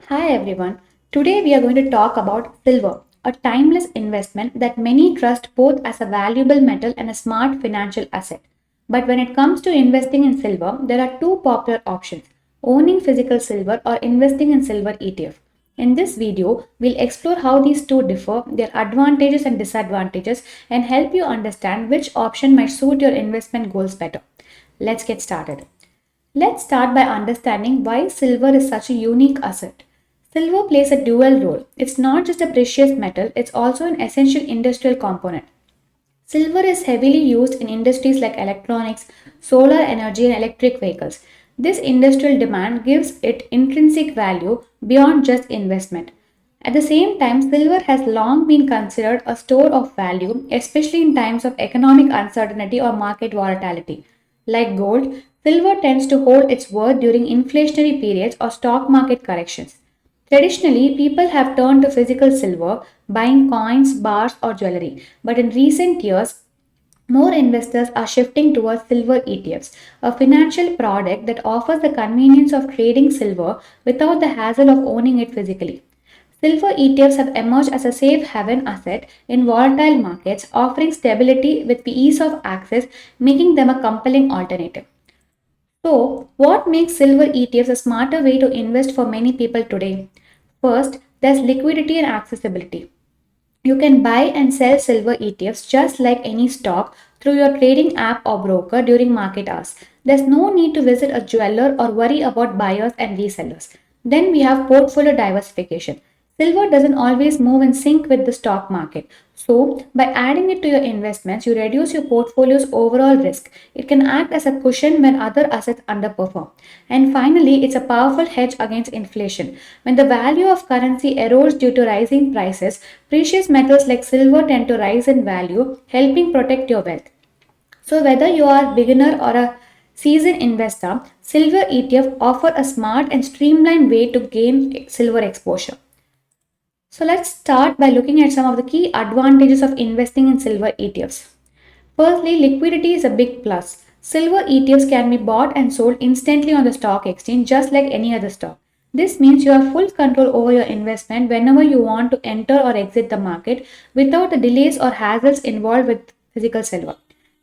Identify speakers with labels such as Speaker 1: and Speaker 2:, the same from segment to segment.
Speaker 1: Hi everyone. Today we are going to talk about silver, a timeless investment that many trust both as a valuable metal and a smart financial asset. But when it comes to investing in silver, there are two popular options: owning physical silver or investing in silver ETF. In this video, we'll explore how these two differ, their advantages and disadvantages, and help you understand which option might suit your investment goals better. Let's get started. Let's start by understanding why silver is such a unique asset. Silver plays a dual role. It's not just a precious metal, it's also an essential industrial component. Silver is heavily used in industries like electronics, solar energy, and electric vehicles. This industrial demand gives it intrinsic value beyond just investment. At the same time, silver has long been considered a store of value, especially in times of economic uncertainty or market volatility. Like gold, silver tends to hold its worth during inflationary periods or stock market corrections. Traditionally, people have turned to physical silver, buying coins, bars, or jewelry. But in recent years, more investors are shifting towards silver ETFs, a financial product that offers the convenience of trading silver without the hassle of owning it physically. Silver ETFs have emerged as a safe haven asset in volatile markets, offering stability with the ease of access, making them a compelling alternative. So, what makes silver ETFs a smarter way to invest for many people today? First, there's liquidity and accessibility. You can buy and sell silver ETFs just like any stock through your trading app or broker during market hours. There's no need to visit a jeweler or worry about buyers and resellers. Then we have portfolio diversification. Silver doesn't always move in sync with the stock market. So, by adding it to your investments, you reduce your portfolio's overall risk. It can act as a cushion when other assets underperform. And finally, it's a powerful hedge against inflation. When the value of currency erodes due to rising prices, precious metals like silver tend to rise in value, helping protect your wealth. So, whether you are a beginner or a seasoned investor, silver ETF offer a smart and streamlined way to gain silver exposure. So let's start by looking at some of the key advantages of investing in silver ETFs. Firstly, liquidity is a big plus. Silver ETFs can be bought and sold instantly on the stock exchange just like any other stock. This means you have full control over your investment whenever you want to enter or exit the market without the delays or hassles involved with physical silver.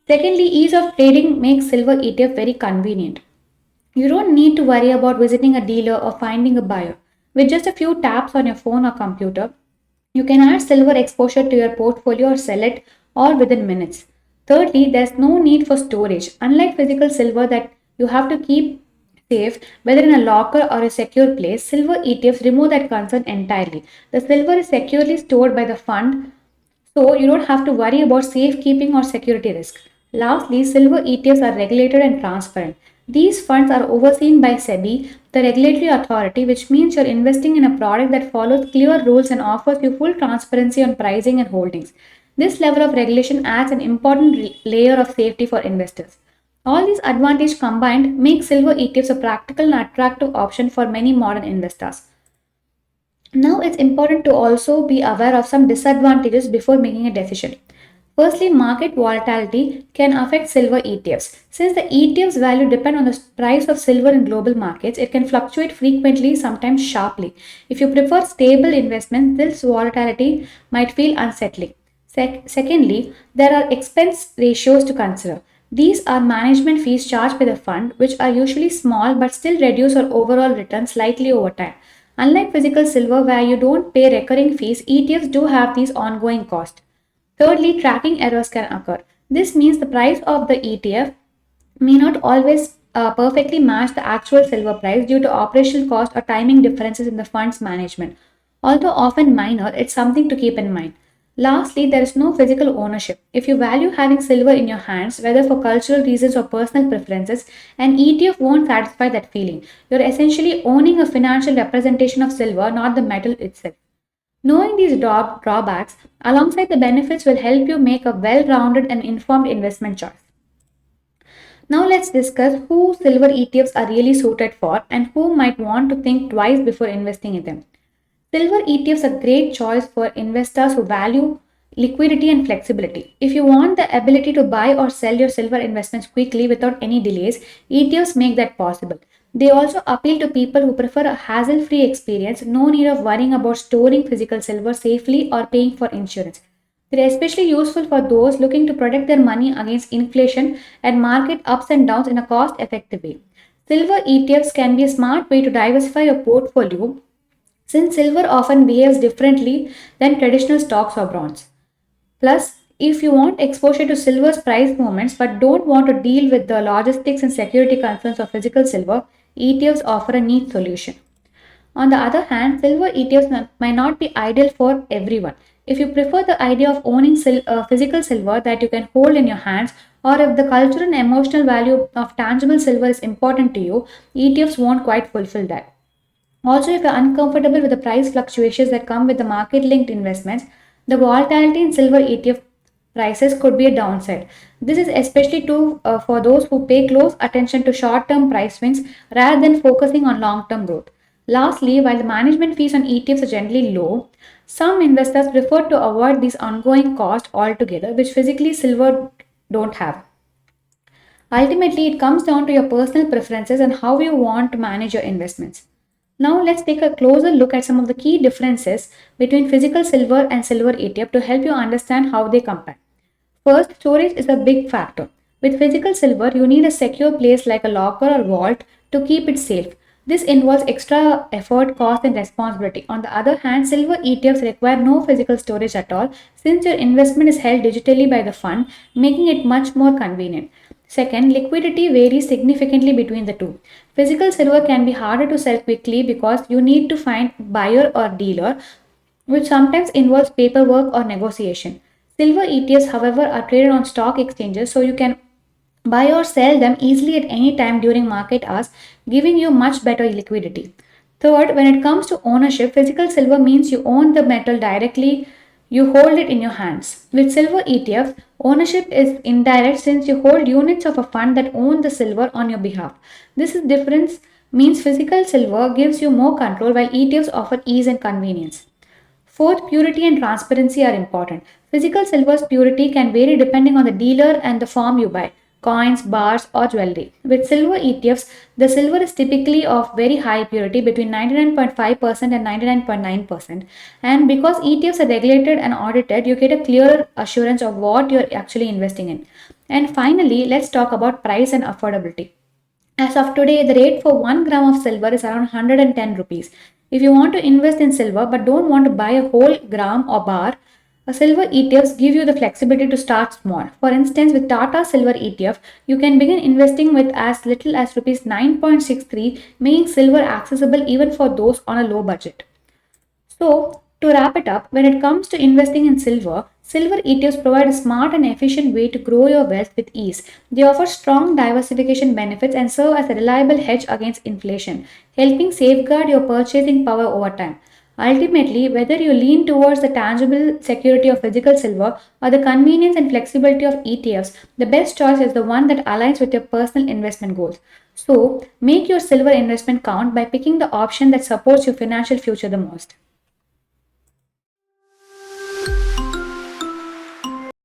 Speaker 1: Secondly, ease of trading makes silver ETF very convenient. You don't need to worry about visiting a dealer or finding a buyer. With just a few taps on your phone or computer, you can add silver exposure to your portfolio or sell it all within minutes. Thirdly, there's no need for storage. Unlike physical silver that you have to keep safe, whether in a locker or a secure place, silver ETFs remove that concern entirely. The silver is securely stored by the fund, so you don't have to worry about safekeeping or security risk. Lastly, silver ETFs are regulated and transparent. These funds are overseen by SEBI, the regulatory authority, which means you're investing in a product that follows clear rules and offers you full transparency on pricing and holdings. This level of regulation adds an important layer of safety for investors. All these advantages combined make silver ETFs a practical and attractive option for many modern investors. Now, it's important to also be aware of some disadvantages before making a decision. Firstly, market volatility can affect silver ETFs. Since the ETF's value depend on the price of silver in global markets, it can fluctuate frequently, sometimes sharply. If you prefer stable investments, this volatility might feel unsettling. Secondly, there are expense ratios to consider. These are management fees charged by the fund, which are usually small but still reduce your overall return slightly over time. Unlike physical silver, where you don't pay recurring fees, ETFs do have these ongoing costs. Thirdly, tracking errors can occur. This means the price of the ETF may not always perfectly match the actual silver price due to operational cost or timing differences in the fund's management. Although often minor, it's something to keep in mind. Lastly, there is no physical ownership. If you value having silver in your hands, whether for cultural reasons or personal preferences, an ETF won't satisfy that feeling. You're essentially owning a financial representation of silver, not the metal itself. Knowing these drawbacks alongside the benefits will help you make a well rounded and informed investment choice. Now, let's discuss who silver ETFs are really suited for and who might want to think twice before investing in them. Silver ETFs are a great choice for investors who value liquidity and flexibility. If you want the ability to buy or sell your silver investments quickly without any delays, ETFs make that possible. They also appeal to people who prefer a hassle free experience, no need of worrying about storing physical silver safely or paying for insurance. They're especially useful for those looking to protect their money against inflation and market ups and downs in a cost effective way. Silver ETFs can be a smart way to diversify your portfolio since silver often behaves differently than traditional stocks or bonds. Plus, if you want exposure to silver's price movements but don't want to deal with the logistics and security concerns of physical silver, ETFs offer a neat solution. On the other hand, silver ETFs might not be ideal for everyone. If you prefer the idea of owning physical silver that you can hold in your hands, or if the cultural and emotional value of tangible silver is important to you, ETFs won't quite fulfill that. Also, if you're uncomfortable with the price fluctuations that come with the market linked investments, the volatility in silver ETF prices could be a downside. This is especially true for those who pay close attention to short term price swings rather than focusing on long term growth. Lastly, while the management fees on ETFs are generally low, some investors prefer to avoid these ongoing costs altogether, which physically silver don't have. Ultimately, it comes down to your personal preferences and how you want to manage your investments. Now, let's take a closer look at some of the key differences between physical silver and silver ETF to help you understand how they compare. First, storage is a big factor. With physical silver, you need a secure place like a locker or vault to keep it safe. This involves extra effort, cost, and responsibility. On the other hand, silver ETFs require no physical storage at all since your investment is held digitally by the fund, making it much more convenient. Second, liquidity varies significantly between the two. Physical silver can be harder to sell quickly because you need to find buyer or dealer, which sometimes involves paperwork or negotiation. Silver ETFs, however, are traded on stock exchanges, so you can buy or sell them easily at any time during market hours, giving you much better liquidity. Third, when it comes to ownership, physical silver means you own the metal directly, you hold it in your hands. With silver ETFs, ownership is indirect since you hold units of a fund that own the silver on your behalf. This difference means physical silver gives you more control while ETFs offer ease and convenience. Fourth, purity and transparency are important. Physical silver's purity can vary depending on the dealer and the form you buy coins, bars, or jewelry. With silver ETFs, the silver is typically of very high purity between 99.5% and 99.9%. And because ETFs are regulated and audited, you get a clearer assurance of what you're actually investing in. And finally, let's talk about price and affordability. As of today, the rate for 1 gram of silver is around 110 rupees. If you want to invest in silver but don't want to buy a whole gram or bar, a silver ETFs give you the flexibility to start small. For instance, with Tata Silver ETF, you can begin investing with as little as rupees 9.63, making silver accessible even for those on a low budget. So, to wrap it up, when it comes to investing in silver, silver ETFs provide a smart and efficient way to grow your wealth with ease. They offer strong diversification benefits and serve as a reliable hedge against inflation, helping safeguard your purchasing power over time. Ultimately, whether you lean towards the tangible security of physical silver or the convenience and flexibility of ETFs, the best choice is the one that aligns with your personal investment goals. So, make your silver investment count by picking the option that supports your financial future the most.